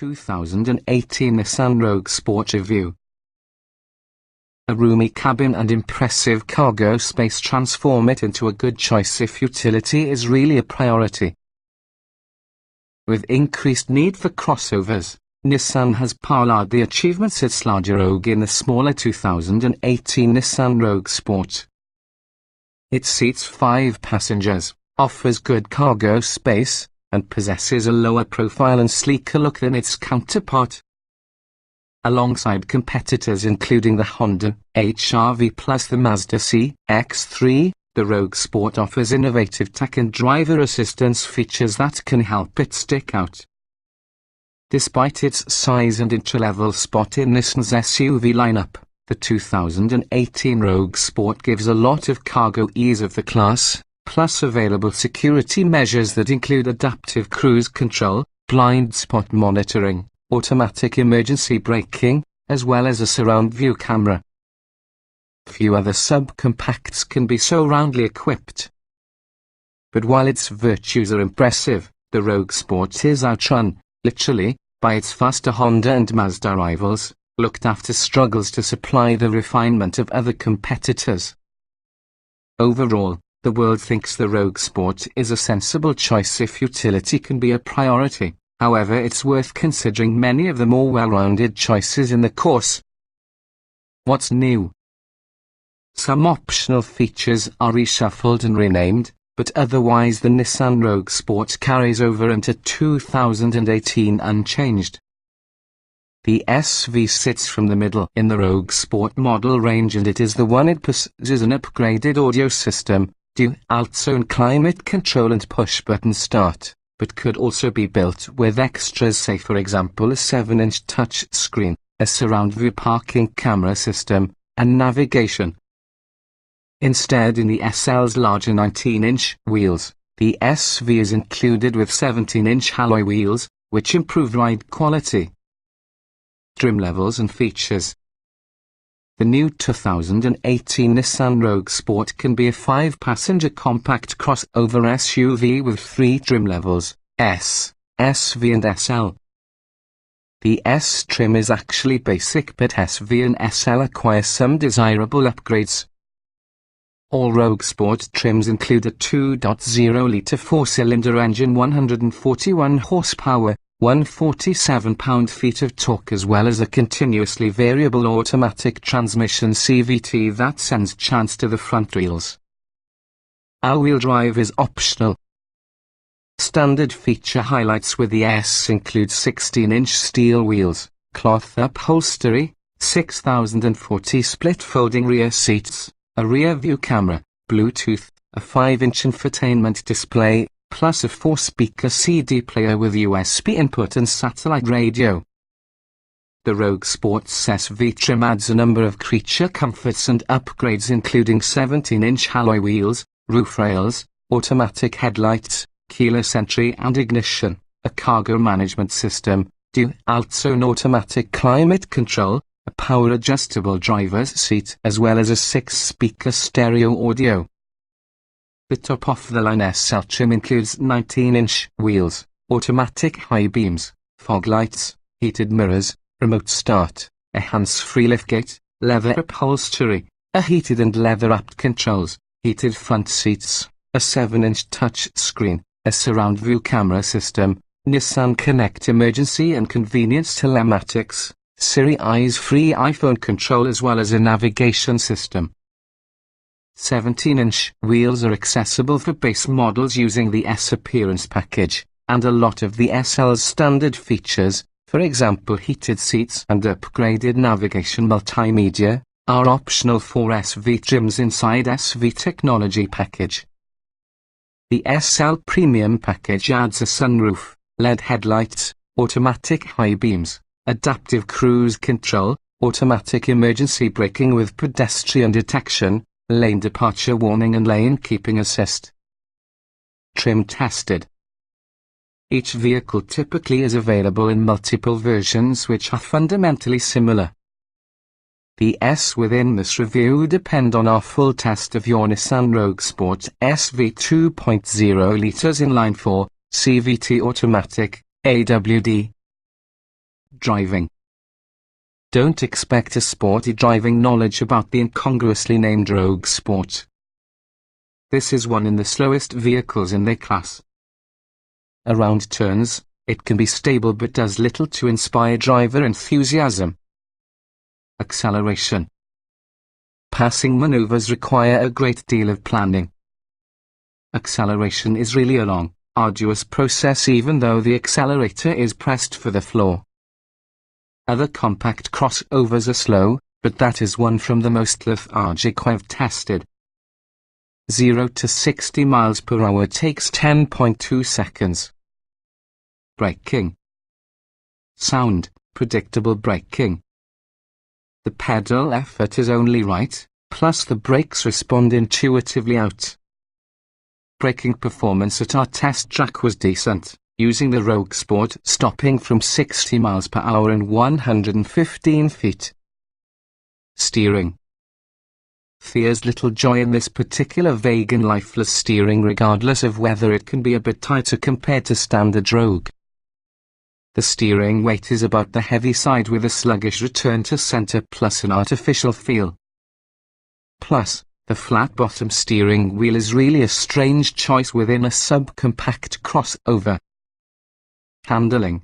2018 Nissan Rogue Sport Review. A roomy cabin and impressive cargo space transform it into a good choice if utility is really a priority. With increased need for crossovers, Nissan has parlayed the achievements its larger Rogue in the smaller 2018 Nissan Rogue Sport. It seats 5 passengers, offers good cargo space, and possesses a lower profile and sleeker look than its counterpart. Alongside competitors including the Honda HR-V plus the Mazda CX-3, the Rogue Sport offers innovative tech and driver assistance features that can help it stick out. Despite its size and entry-level spot in Nissan's SUV lineup, the 2018 Rogue Sport gives a lot of cargo ease of the class, plus available security measures that include adaptive cruise control, blind spot monitoring, automatic emergency braking, as well as a surround view camera. Few other subcompacts can be so roundly equipped. But while its virtues are impressive, the Rogue Sport is outrun, literally, by its faster Honda and Mazda rivals, looked after struggles to supply the refinement of other competitors. Overall, the world thinks the Rogue Sport is a sensible choice if utility can be a priority. However, it's worth considering many of the more well-rounded choices in the course. What's new? Some optional features are reshuffled and renamed, but otherwise the Nissan Rogue Sport carries over into 2018 unchanged. The SV sits from the middle in the Rogue Sport model range, and it is the one it possesses an upgraded audio system, dual-zone climate control and push-button start, but could also be built with extras, say for example a 7-inch touch screen, a surround view parking camera system, and navigation. Instead, in the SL's larger 19-inch wheels, the SV is included with 17-inch alloy wheels, which improve ride quality. Trim levels and features. The new 2018 Nissan Rogue Sport can be a 5-passenger compact crossover SUV with 3 trim levels, S, SV and SL. The S trim is actually basic, but SV and SL acquire some desirable upgrades. All Rogue Sport trims include a 2.0-litre 4-cylinder engine, 141 horsepower, 147 pound-feet of torque, as well as a continuously variable automatic transmission CVT that sends chance to the front wheels. All-wheel drive is optional. Standard feature highlights with the S include 16-inch steel wheels, cloth upholstery, 6040 split-folding rear seats, a rear-view camera, Bluetooth, a 5-inch infotainment display, plus a 4-speaker CD player with USB input and satellite radio. The Rogue Sport's SV trim adds a number of creature comforts and upgrades, including 17-inch alloy wheels, roof rails, automatic headlights, keyless entry and ignition, a cargo management system, dual-zone automatic climate control, a power-adjustable driver's seat, as well as a 6-speaker stereo audio. The top-of-the-line SL trim includes 19-inch wheels, automatic high beams, fog lights, heated mirrors, remote start, a hands-free liftgate, leather upholstery, a heated and leather-wrapped controls, heated front seats, a 7-inch touch screen, a surround view camera system, Nissan Connect emergency and convenience telematics, Siri eyes-free iPhone control, as well as a navigation system. 17-inch wheels are accessible for base models using the S Appearance package, and a lot of the SL's standard features, for example heated seats and upgraded navigation multimedia, are optional for SV trims inside SV Technology package. The SL Premium package adds a sunroof, LED headlights, automatic high beams, adaptive cruise control, automatic emergency braking with pedestrian detection, lane departure warning and lane keeping assist. Trim tested. Each vehicle typically is available in multiple versions which are fundamentally similar. The S within this review depend on our full test of your Nissan Rogue Sport SV 2.0 litres inline 4, CVT automatic, AWD. Driving. Don't expect a sporty driving knowledge about the incongruously named Rogue Sport. This is one of the slowest vehicles in their class. Around turns, it can be stable but does little to inspire driver enthusiasm. Acceleration. Passing maneuvers require a great deal of planning. Acceleration is really a long, arduous process even though the accelerator is pressed for the floor. Other compact crossovers are slow, but that is one from the most lethargic I've tested. 0 to 60 miles per hour takes 10.2 seconds. Braking. Sound, predictable braking. The pedal effort is only right, plus the brakes respond intuitively out. Braking performance at our test track was decent, using the Rogue Sport stopping from 60 miles per hour in 115 feet. Steering. There's little joy in this particular vague and lifeless steering regardless of whether it can be a bit tighter compared to standard Rogue. The steering weight is about the heavy side with a sluggish return to center plus an artificial feel. Plus, the flat-bottom steering wheel is really a strange choice within a subcompact crossover. Handling.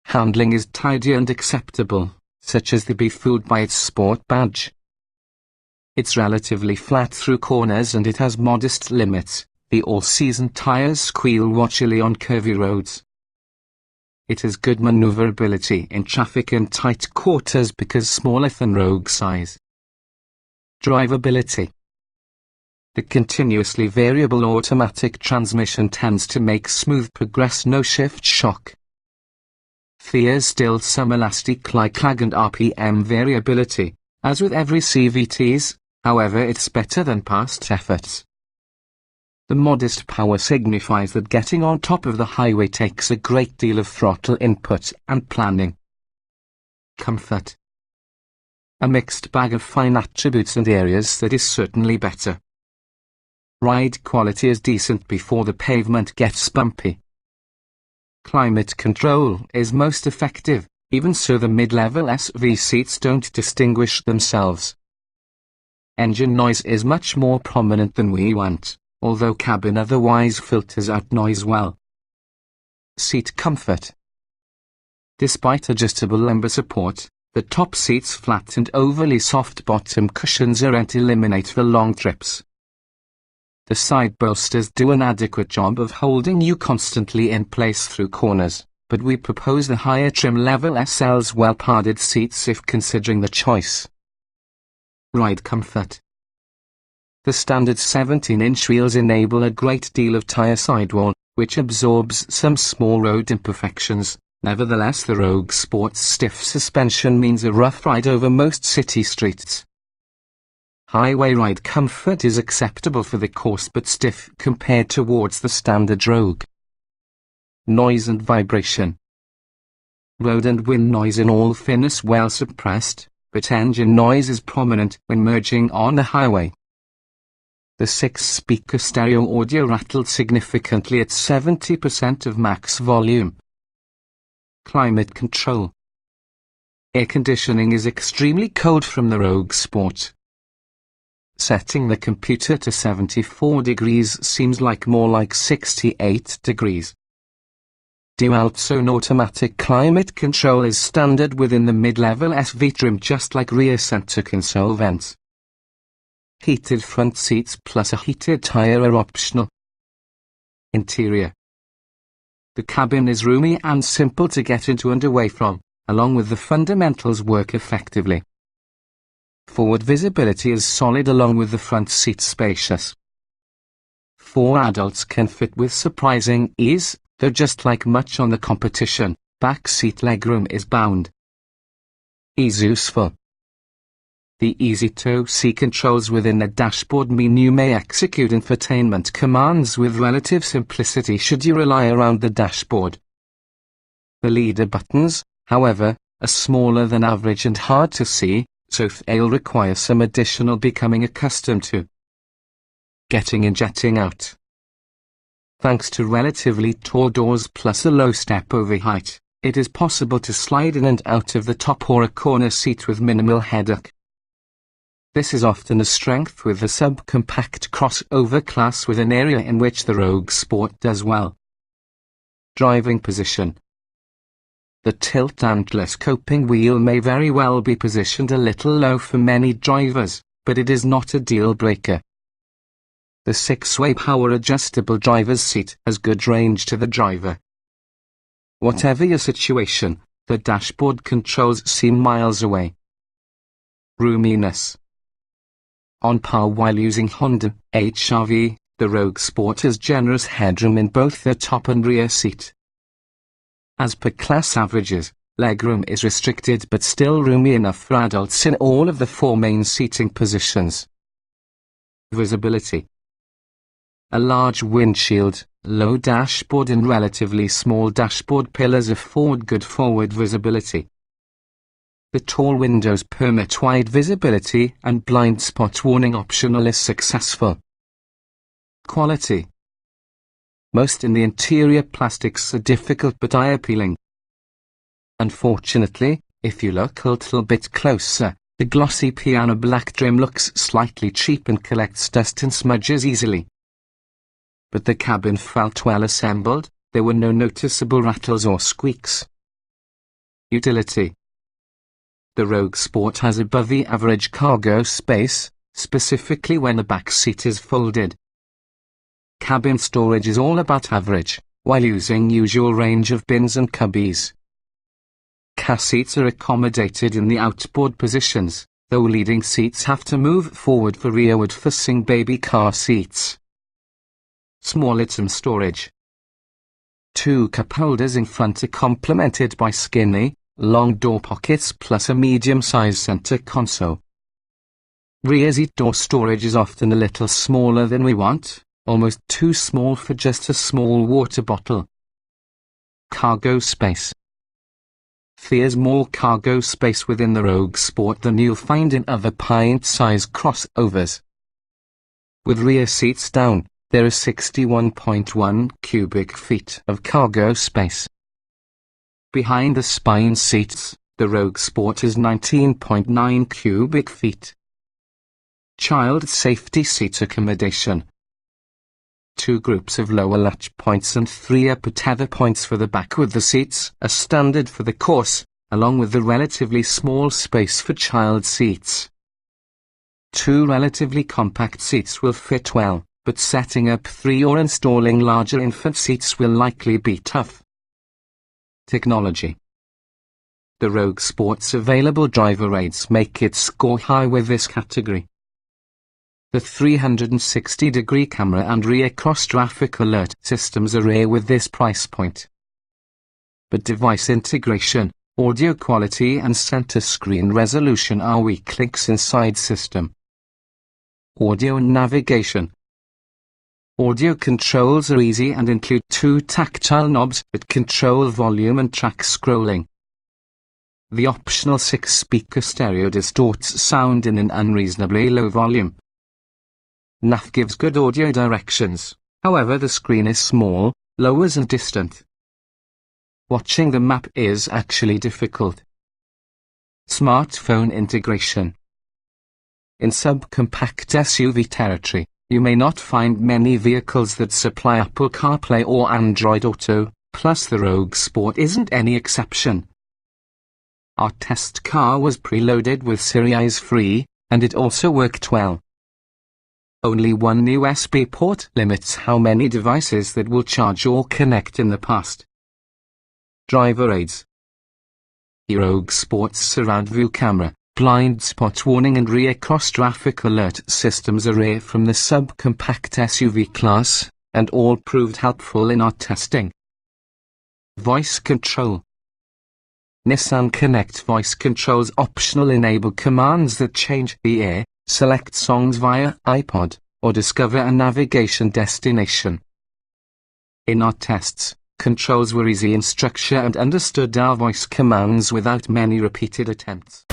Handling is tidy and acceptable, such as the Be Fooled by Its Sport badge. It's relatively flat through corners and it has modest limits. The all-season tires squeal watchily on curvy roads. It has good maneuverability in traffic and tight quarters because smaller than Rogue size. Drivability. The continuously variable automatic transmission tends to make smooth progress, no shift shock. There's still some elastic lag and RPM variability, as with every CVTs, however it's better than past efforts. The modest power signifies that getting on top of the highway takes a great deal of throttle input and planning. Comfort. A mixed bag of fine attributes and areas that is certainly better. Ride quality is decent before the pavement gets bumpy. Climate control is most effective, even so the mid-level SV seats don't distinguish themselves. Engine noise is much more prominent than we want, although cabin otherwise filters out noise well. Seat comfort. Despite adjustable lumbar support, the top seat's flat and overly soft bottom cushions aren't eliminated for long trips. The side bolsters do an adequate job of holding you constantly in place through corners, but we propose the higher trim level SL's well-padded seats if considering the choice. Ride comfort. The standard 17-inch wheels enable a great deal of tire sidewall, which absorbs some small road imperfections. Nevertheless, the Rogue Sport's stiff suspension means a rough ride over most city streets. Highway ride comfort is acceptable for the course but stiff compared towards the standard Rogue. Noise and vibration. Road and wind noise in all fairness well suppressed, but engine noise is prominent when merging on a highway. The 6-speaker stereo audio rattled significantly at 70% of max volume. Climate control. Air conditioning is extremely cold from the Rogue Sport. Setting the computer to 74 degrees seems more like 68 degrees. Dual zone automatic climate control is standard within the mid-level SV trim, just like rear center console vents. Heated front seats plus a heated tire are optional. Interior. The cabin is roomy and simple to get into and away from, along with the fundamentals work effectively. Forward visibility is solid along with the front seat spacious. 4 adults can fit with surprising ease, though just like much on the competition, back seat legroom is bound. Is useful. The easy-to-see controls within the dashboard mean you may execute infotainment commands with relative simplicity should you rely around the dashboard. The leader buttons, however, are smaller than average and hard to see, so they'll require some additional becoming accustomed to. Getting and jetting out. Thanks to relatively tall doors plus a low step-over height, It is possible to slide in and out of the top or a corner seat with minimal headache. This is often a strength with the subcompact crossover class, with an area in which the Rogue Sport does well. Driving position. The tilt and telescoping wheel may very well be positioned a little low for many drivers, but it is not a deal breaker. The 6-way power adjustable driver's seat has good range to the driver. Whatever your situation, the dashboard controls seem miles away. Roominess. On par while using Honda HR-V, the Rogue Sport has generous headroom in both the top and rear seat. As per class averages, legroom is restricted but still roomy enough for adults in all of the 4 main seating positions. Visibility. A large windshield, low dashboard and relatively small dashboard pillars afford good forward visibility. The tall windows permit wide visibility, and blind spot warning optional is successful. Quality. Most in the interior plastics are difficult but eye-appealing. Unfortunately, if you look a little bit closer, the glossy piano black trim looks slightly cheap and collects dust and smudges easily. But the cabin felt well assembled, there were no noticeable rattles or squeaks. Utility. The Rogue Sport has above the average cargo space, specifically when the back seat is folded. Cabin storage is all about average, while using usual range of bins and cubbies. Car seats are accommodated in the outboard positions, though leading seats have to move forward for rearward-facing baby car seats. Small item storage. 2 cup holders in front are complemented by skinny, long door pockets plus a medium-sized center console. Rear seat door storage is often a little smaller than we want, almost too small for just a small water bottle. Cargo space. There's more cargo space within the Rogue Sport than you'll find in other pint-size crossovers. With rear seats down, there is 61.1 cubic feet of cargo space. Behind the spine seats, the Rogue Sport is 19.9 cubic feet. Child safety seat accommodation. 2 groups of lower latch points and 3 upper tether points for the back with the seats are standard for the course, along with the relatively small space for child seats. 2 relatively compact seats will fit well, but setting up 3 or installing larger infant seats will likely be tough. Technology. The Rogue Sport's available driver aids make it score high with this category. The 360-degree camera and rear cross-traffic alert systems are rare with this price point. But device integration, audio quality and center screen resolution are weak links inside system. Audio and navigation. Audio controls are easy and include 2 tactile knobs that control volume and track scrolling. The optional 6-speaker stereo distorts sound in an unreasonably low volume. nav gives good audio directions, however the screen is small, lowers and distant. Watching the map is actually difficult. Smartphone integration. In subcompact SUV territory, you may not find many vehicles that supply Apple CarPlay or Android Auto, plus the Rogue Sport isn't any exception. Our test car was preloaded with Series free, and it also worked well. Only one USB port limits how many devices that will charge or connect in the past. Driver aids. The Rogue Sport's surround view camera, blind spot warning and rear cross-traffic alert systems are rare from the subcompact SUV class, and all proved helpful in our testing. Voice control. Nissan Connect voice controls optional enable commands that change the air, select songs via iPod, or discover a navigation destination. In our tests, controls were easy in structure and understood our voice commands without many repeated attempts.